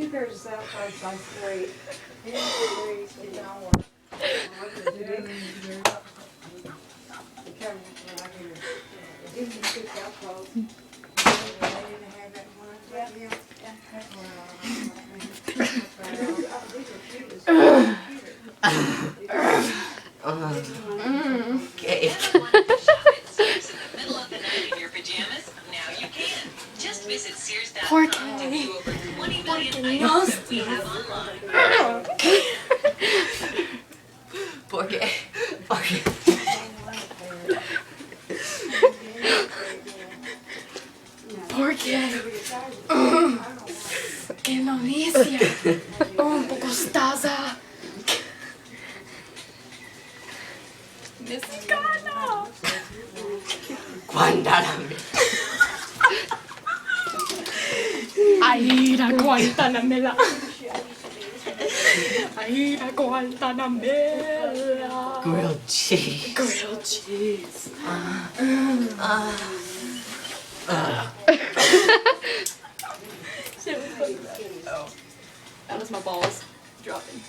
2 pairs of socks, size 3. It don't work. Give me 6 out clothes. They didn't have that one. Yeah. Okay. Middle of the night in your pajamas? Now you can. Just visit Sears.com Porque to view over 20 million items we have online. Porque. Porque. Porque Indonesia un poco stasa mexicana. Guantanamo. A ir a Guantanamera. A ir a Guantanamera. Grilled cheese. Grilled cheese. That was my balls dropping.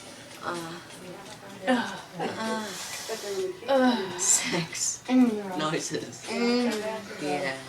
Sex. Noises. Yeah.